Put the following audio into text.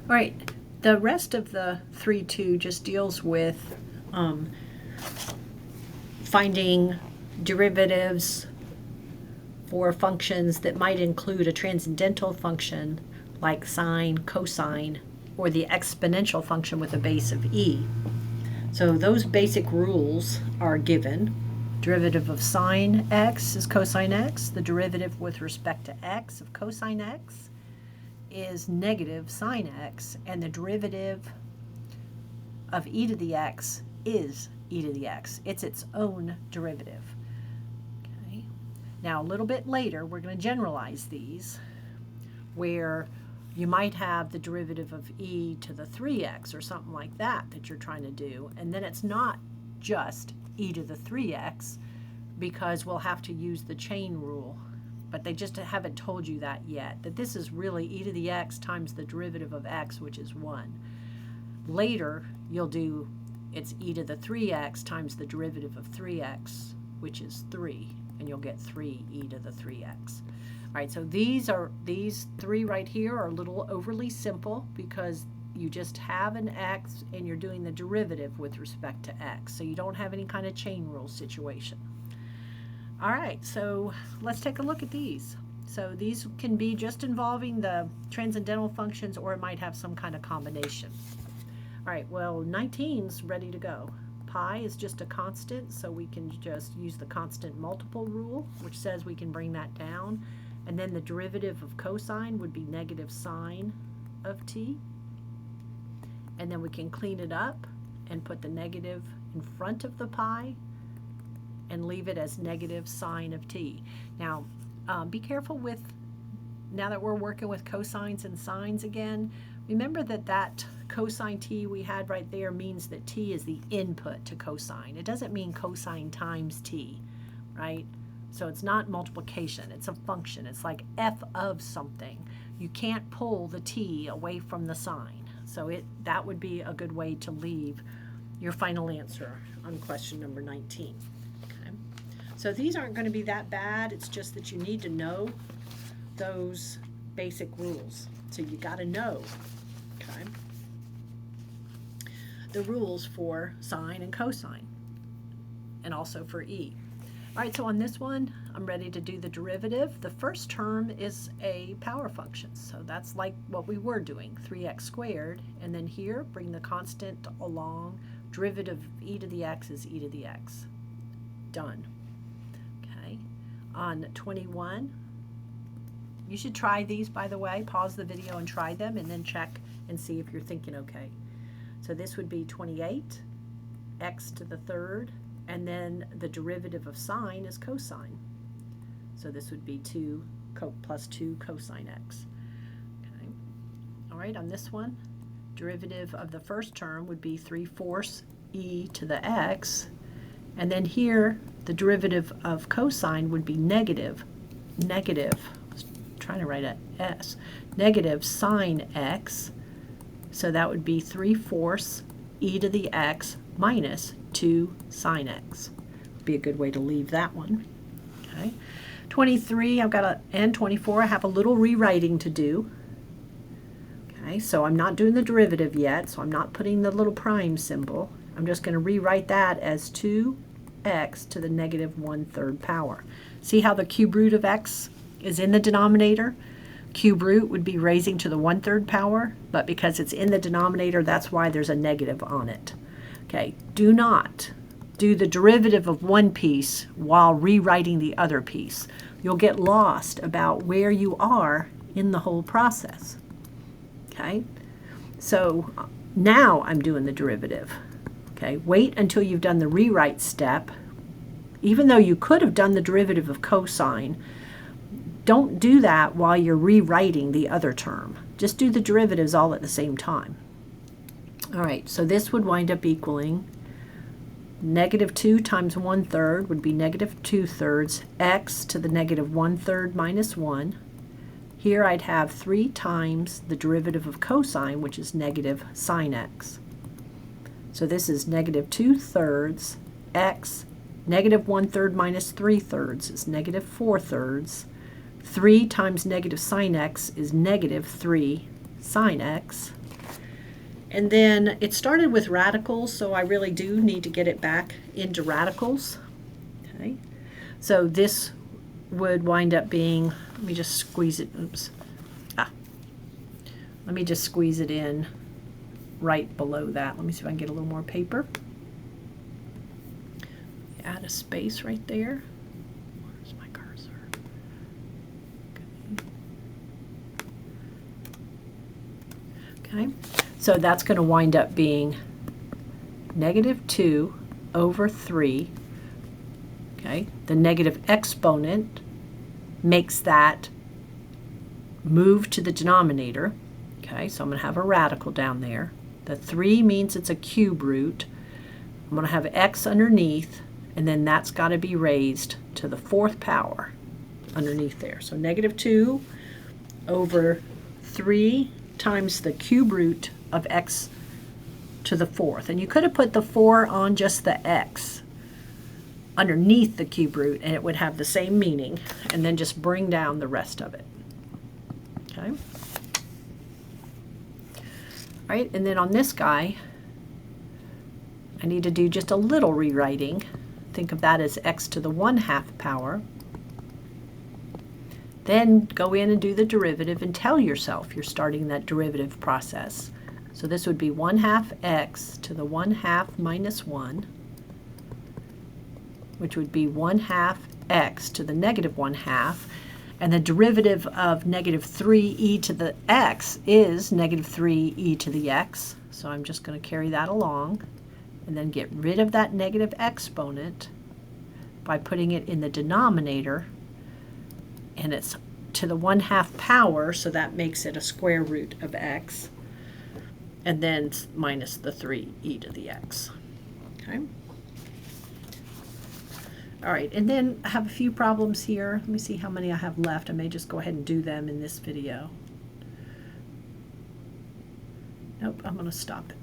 All right, the rest of the 3-2 just deals with finding derivatives for functions that might include a transcendental function like sine, cosine, or the exponential function with a base of e. So those basic rules are given. Derivative of sine x is cosine x. The derivative with respect to x of cosine x is negative sine x, and the derivative of e to the x is e to the x. It's its own derivative. Okay. Now, a little bit later, we're going to generalize these, where you might have the derivative of e to the 3x or something like that you're trying to do, and then it's not just e to the 3x, because we'll have to use the chain rule. But they just haven't told you that yet, that this is really e to the x times the derivative of x, which is 1. Later, you'll do it's e to the 3x times the derivative of 3x, which is 3, and you'll get 3e to the 3x. All right, so these three right here are a little overly simple because you just have an x and you're doing the derivative with respect to x, so you don't have any kind of chain rule situation. All right, so let's take a look at these. So these can be just involving the transcendental functions, or it might have some kind of combination. All right, well, 19's ready to go. Pi is just a constant, so we can just use the constant multiple rule, which says we can bring that down. And then the derivative of cosine would be negative sine of t. And then we can clean it up and put the negative in front of the pi and leave it as negative sine of t. Now, be careful with, now that we're working with cosines and sines again, remember that cosine t we had right there means that t is the input to cosine. It doesn't mean cosine times t, right? So it's not multiplication, it's a function. It's like f of something. You can't pull the t away from the sine. So that would be a good way to leave your final answer on question number 19. Okay. So these aren't going to be that bad. It's just that you need to know those basic rules. So you got to know, okay, the rules for sine and cosine, and also for e. All right, so on this one, I'm ready to do the derivative. The first term is a power function, so that's like what we were doing, 3x squared, and then here, bring the constant along. Derivative of e to the x is e to the x. Done. Okay, on 21, you should try these, by the way. Pause the video and try them, and then check and see if you're thinking okay. So this would be 28, x to the third, and then the derivative of sine is cosine. So this would be 2 plus 2 cosine x. Okay. All right, on this one, derivative of the first term would be 3/4 e to the x. And then here, the derivative of cosine would be negative, I was trying to write a s, negative sine x. So that would be 3/4 e to the x minus 2 sine x. Be a good way to leave that one. Okay. 23, I've got a, and 24, I have a little rewriting to do. Okay, so I'm not doing the derivative yet, so I'm not putting the little prime symbol. I'm just going to rewrite that as 2x to the negative 1/3 power. See how the cube root of x is in the denominator? Cube root would be raising to the 1/3 power, but because it's in the denominator, that's why there's a negative on it. Okay, do not do the derivative of one piece while rewriting the other piece. You'll get lost about where you are in the whole process. Okay, so now I'm doing the derivative. Okay, wait until you've done the rewrite step. Even though you could have done the derivative of cosine, don't do that while you're rewriting the other term. Just do the derivatives all at the same time. All right, so this would wind up equaling negative 2 times 1/3 would be negative 2/3 x to the negative 1/3 minus 1. Here I'd have 3 times the derivative of cosine, which is negative sine x. So this is negative 2/3 x, negative 1/3 minus 3/3 is negative 4/3. 3 times negative sine x is negative 3 sine x. And then it started with radicals, so I really do need to get it back into radicals. Okay, so this would wind up being, let me just squeeze it, oops. Let me just squeeze it in right below that. Let me see if I can get a little more paper. Add a space right there. Where's my cursor? Okay, so that's going to wind up being -2 over 3. Okay, the negative exponent makes that move to the denominator. Okay, so I'm going to have a radical down there. The 3 means it's a cube root. I'm going to have x underneath, and then that's got to be raised to the 4th power underneath there. So -2 over 3 times the cube root of x to the 4th. And you could have put the 4 on just the x underneath the cube root, and it would have the same meaning, and then just bring down the rest of it. Okay. All right, and then on this guy, I need to do just a little rewriting. Think of that as x to the 1/2 power. Then go in and do the derivative and tell yourself you're starting that derivative process. So this would be 1/2 x to the 1/2 minus 1, which would be 1/2 x to the -1/2. And the derivative of -3e to the x is -3e to the x. So I'm just going to carry that along and then get rid of that negative exponent by putting it in the denominator. And it's to the 1/2 power, so that makes it a square root of x. And then minus the 3e to the x. Okay. All right, and then I have a few problems here. Let me see how many I have left. I may just go ahead and do them in this video. Nope, I'm going to stop it.